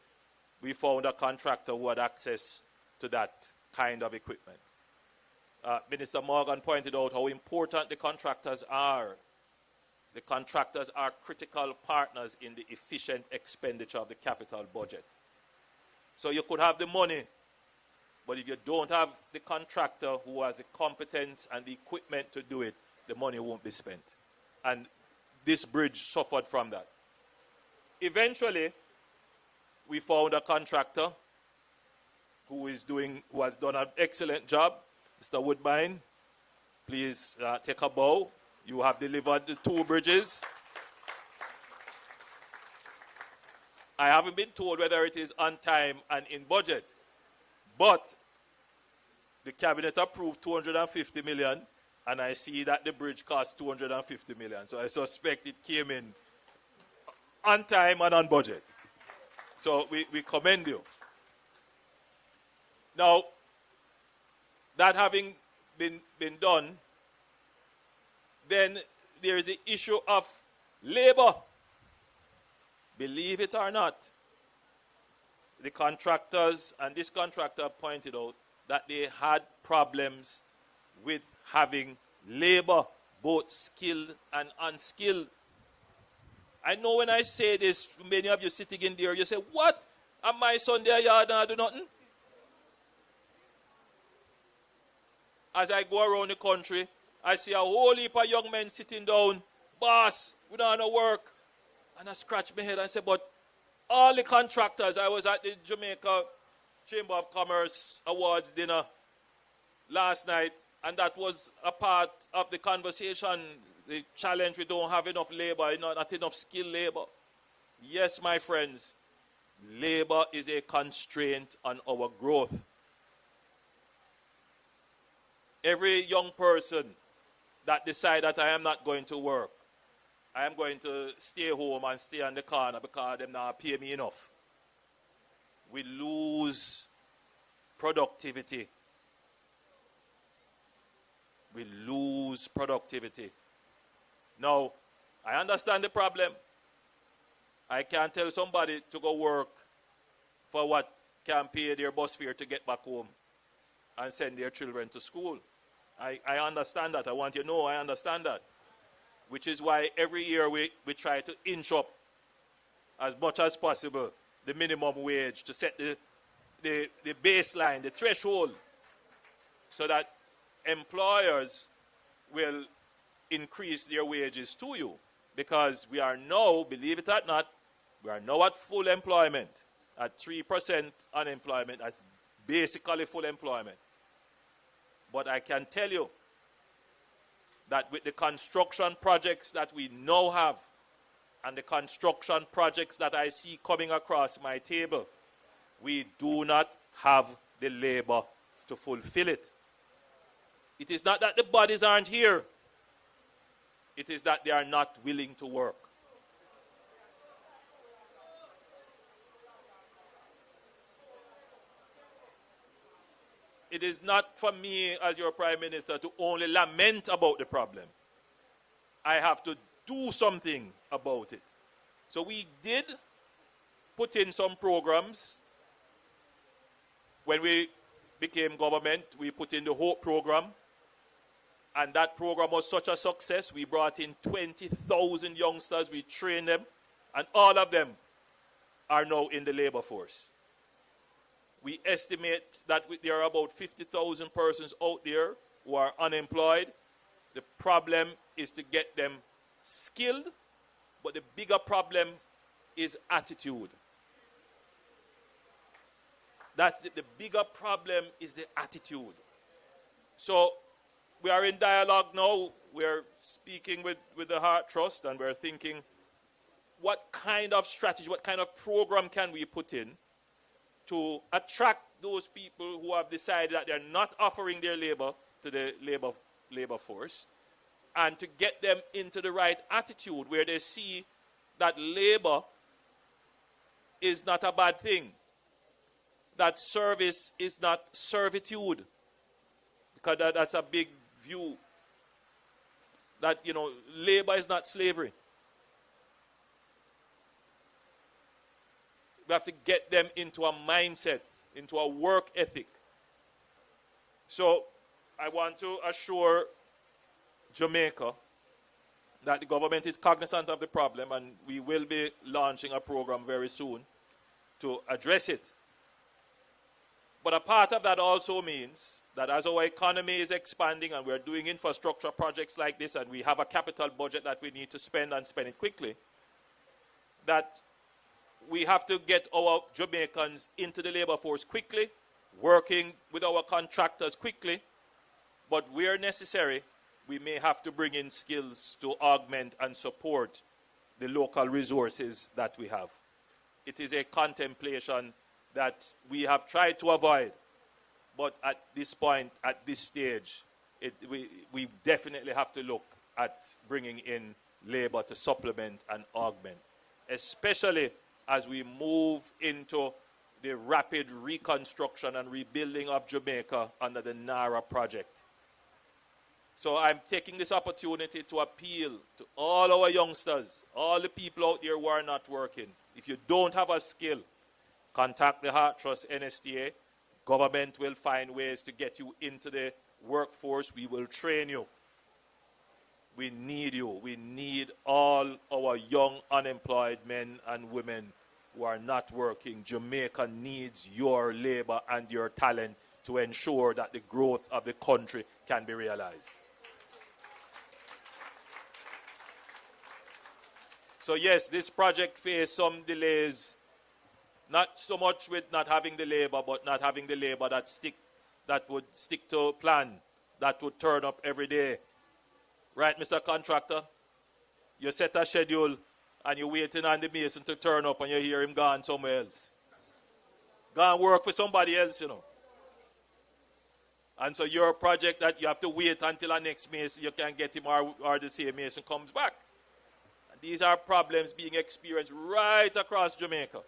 we found a contractor who had access to that kind of equipment. Minister Morgan pointed out how important the contractors are. The contractors are critical partners in the efficient expenditure of the capital budget. So you could have the money, but if you don't have the contractor who has the competence and the equipment to do it, the money won't be spent. And this bridge suffered from that. Eventually, we found a contractor who has done an excellent job. Mr. Woodbine, please take a bow. You have delivered the 2 bridges. I haven't been told whether it is on time and in budget, but the cabinet approved 250 million, and I see that the bridge cost 250 million. So I suspect it came in on time and on budget. So we commend you. Now, that having been done, then there is the issue of labor. Believe it or not, the contractors, and this contractor pointed out that they had problems with having labor, both skilled and unskilled. I know when I say this, many of you sitting in there, you say, what? Am my son there yard and I do nothing? As I go around the country, I see a whole heap of young men sitting down. Boss, we don't want to work. And I scratch my head and say, but all the contractors, I was at the Jamaica Chamber of Commerce Awards dinner last night, and that was a part of the conversation, the challenge, we don't have enough labor, not enough skilled labor. Yes, my friends, labor is a constraint on our growth. Every young person that decides that I am not going to work, I am going to stay home and stay on the corner because they not pay me enough, we lose productivity. We lose productivity. Now, I understand the problem. I can't tell somebody to go work for what can pay their bus fare to get back home and send their children to school. I understand that. I want you to know I understand that. Which is why every year we try to inch up as much as possible the minimum wage to set the baseline, the threshold, so that employers will increase their wages to you. Because we are now, believe it or not, we are now at full employment, at 3% unemployment. That's basically full employment. But I can tell you that with the construction projects that we now have and the construction projects that I see coming across my table, we do not have the labor to fulfill it. It is not that the bodies aren't here. It is that they are not willing to work. It is not for me as your Prime Minister to only lament about the problem. I have to do something about it. So we did put in some programs. When we became government, we put in the HOPE program. And that program was such a success. We brought in 20,000 youngsters. We trained them. And all of them are now in the labor force. We estimate that there are about 50,000 persons out there who are unemployed. The problem is to get them skilled, but the bigger problem is attitude. That's the bigger problem is the attitude. So we are in dialogue now. We're speaking with the Heart Trust, and we're thinking, what kind of strategy, what kind of program can we put in to attract those people who have decided that they're not offering their labor to the labor force, and to get them into the right attitude where they see that labor is not a bad thing. That service is not servitude. Because that's a big view. That, labor is not slavery. We have to get them into a mindset, into a work ethic. So I want to assure Jamaica that the government is cognizant of the problem, and we will be launching a program very soon to address it. But a part of that also means that as our economy is expanding and we're doing infrastructure projects like this and we have a capital budget that we need to spend and spend it quickly, that we have to get our Jamaicans into the labor force quickly, working with our contractors quickly, but where necessary, we may have to bring in skills to augment and support the local resources that we have. It is a contemplation that we have tried to avoid, but at this point, at this stage, we definitely have to look at bringing in labor to supplement and augment, especially as we move into the rapid reconstruction and rebuilding of Jamaica under the NARA project. So I'm taking this opportunity to appeal to all our youngsters, all the people out there who are not working. If you don't have a skill, contact the Heart Trust NSTA. Government will find ways to get you into the workforce. We will train you. We need you. We need all our young unemployed men and women who are not working. Jamaica needs your labor and your talent to ensure that the growth of the country can be realized. So yes, this project faced some delays, not so much with not having the labor, but not having the labor that would stick to plan, that would turn up every day. Right, Mr. Contractor? You set a schedule and you're waiting on the mason to turn up and you hear him gone somewhere else. Go and work for somebody else, And so your project that you have to wait until our next mason, you can get him or the same mason comes back. These are problems being experienced right across Jamaica.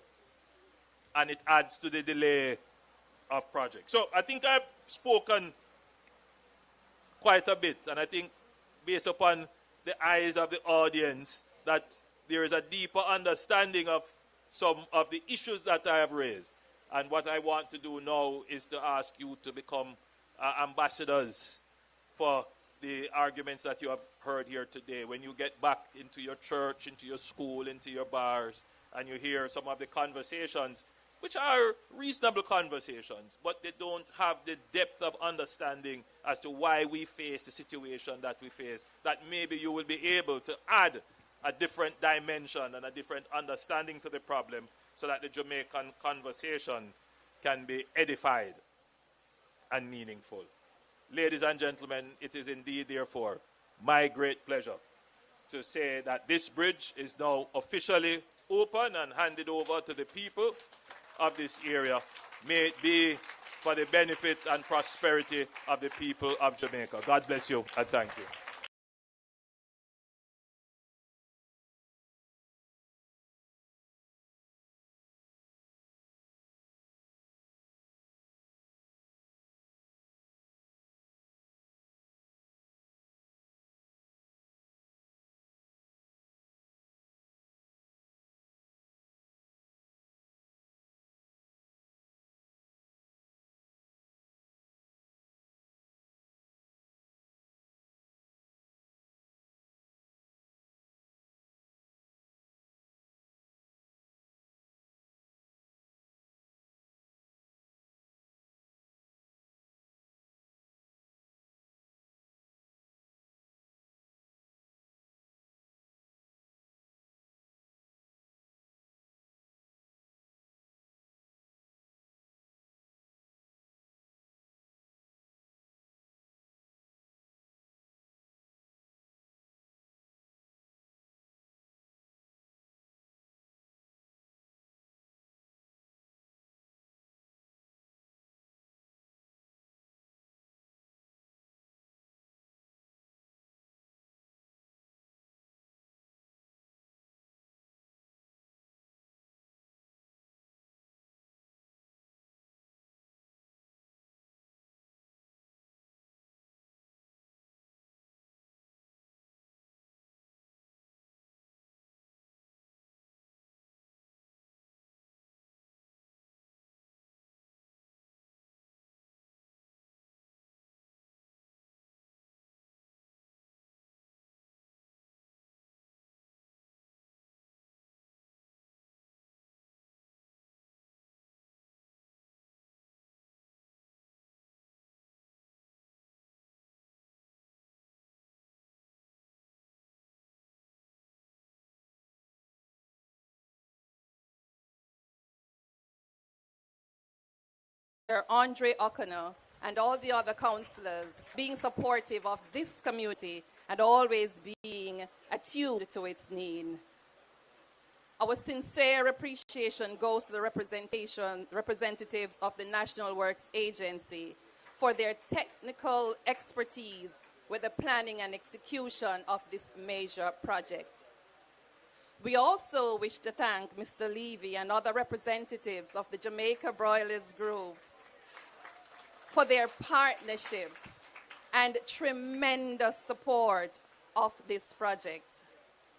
And it adds to the delay of projects. So I think I've spoken quite a bit. And I think based upon the eyes of the audience that there is a deeper understanding of some of the issues that I have raised. And what I want to do now is to ask you to become ambassadors for the arguments that you have heard here today. When you get back into your church, into your school, into your bars, and you hear some of the conversations, which are reasonable conversations, but they don't have the depth of understanding as to why we face the situation that we face, that maybe you will be able to add a different dimension and a different understanding to the problem so that the Jamaican conversation can be edified and meaningful. Ladies and gentlemen, it is indeed, therefore, my great pleasure to say that this bridge is now officially open and handed over to the people of this area. May it be for the benefit and prosperity of the people of Jamaica. God bless you and thank you. Andre O'Connor and all the other councillors being supportive of this community and always being attuned to its need. Our sincere appreciation goes to the representatives of the National Works Agency for their technical expertise with the planning and execution of this major project. We also wish to thank Mr. Levy and other representatives of the Jamaica Broilers Group for their partnership and tremendous support of this project,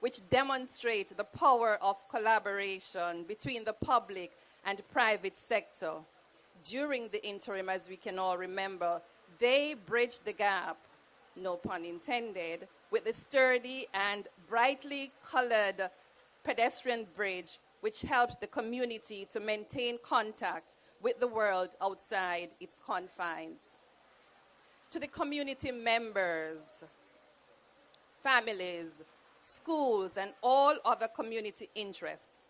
which demonstrates the power of collaboration between the public and private sector. During the interim, as we can all remember, they bridged the gap, no pun intended, with the sturdy and brightly colored pedestrian bridge, which helped the community to maintain contact with the world outside its confines. To the community members, families, schools, and all other community interests,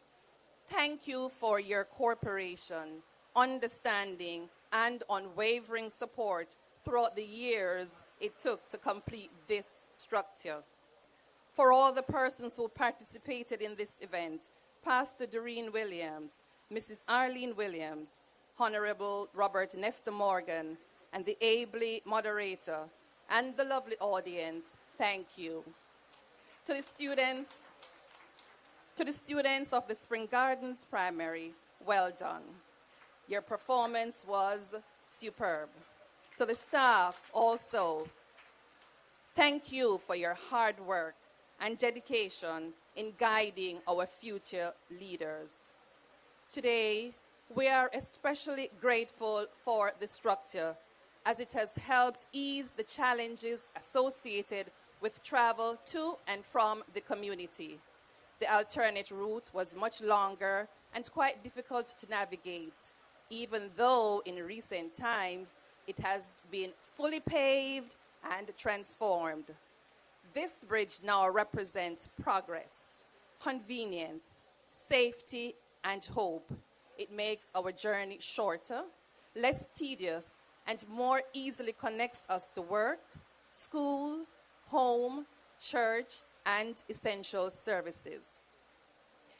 thank you for your cooperation, understanding, and unwavering support throughout the years it took to complete this structure. For all the persons who participated in this event, Pastor Doreen Williams, Mrs. Arlene Williams, Honorable Robert Nestor Morgan, and the ably moderator, and the lovely audience, thank you. To the students of the Spring Gardens Primary, well done. Your performance was superb. To the staff also, thank you for your hard work and dedication in guiding our future leaders. Today, we are especially grateful for the structure as it has helped ease the challenges associated with travel to and from the community. The alternate route was much longer and quite difficult to navigate, even though in recent times it has been fully paved and transformed. This bridge now represents progress, convenience, safety, and hope. It makes our journey shorter, less tedious, and more easily connects us to work, school, home, church, and essential services.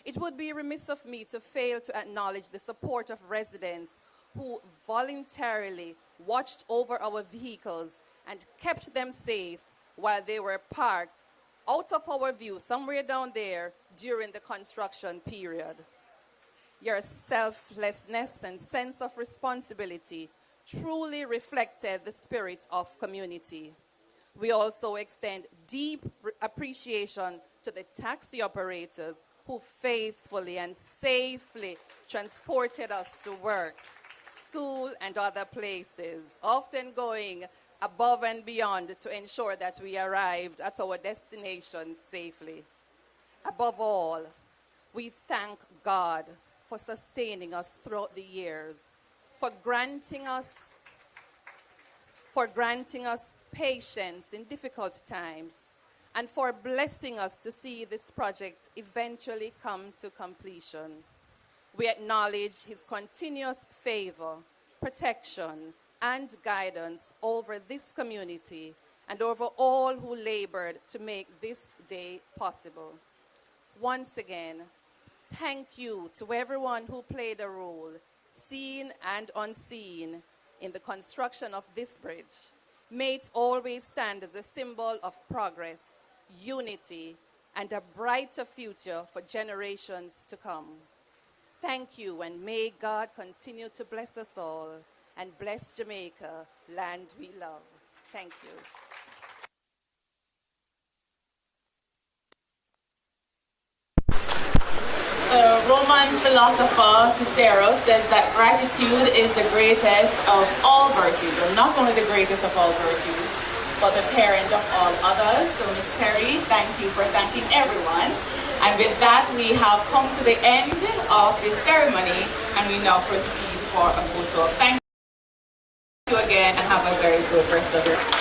It would be remiss of me to fail to acknowledge the support of residents who voluntarily watched over our vehicles and kept them safe while they were parked out of our view somewhere down there during the construction period. Your selflessness and sense of responsibility truly reflected the spirit of community. We also extend deep appreciation to the taxi operators who faithfully and safely transported us to work, school, and other places, often going above and beyond to ensure that we arrived at our destination safely. Above all, we thank God for sustaining us throughout the years, for granting us patience in difficult times, and for blessing us to see this project eventually come to completion. We acknowledge his continuous favor, protection, and guidance over this community and over all who labored to make this day possible. Once again, thank you to everyone who played a role, seen and unseen, in the construction of this bridge. May it always stand as a symbol of progress, unity, and a brighter future for generations to come. Thank you, and may God continue to bless us all and bless Jamaica, land we love. Thank you. The Roman philosopher Cicero says that gratitude is the greatest of all virtues, and not only the greatest of all virtues, but the parent of all others. So, Ms. Perry, thank you for thanking everyone. And with that, we have come to the end of the ceremony, and we now proceed for a photo. Thank you again, and have a very good rest of your day.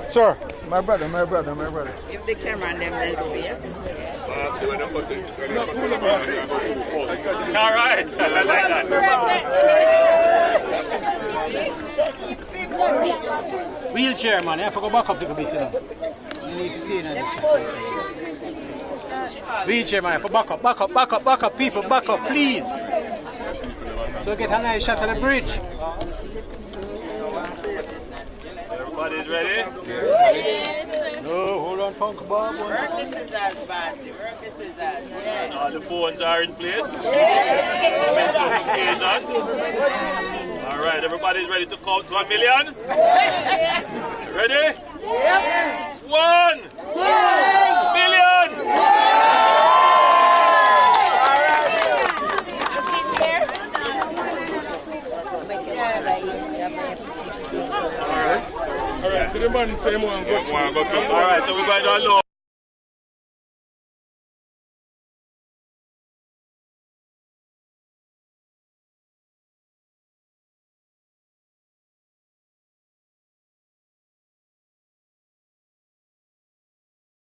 Sir, my brother. If the camera and them then space. All right. I like that. Wheelchair, man. I have to go back up a little bit, you know. You need to see that. Wheelchair, man. I have to back up. People, back up, please. So get a nice shot of the bridge. Everybody's ready? No, hold on, Punk Bob. Work the scissors, Barty. Work the scissors. Yeah. All the phones are in place. All right, everybody's ready to count to 1 million? Ready? Yes. 1 million! All right, so we're going to unload.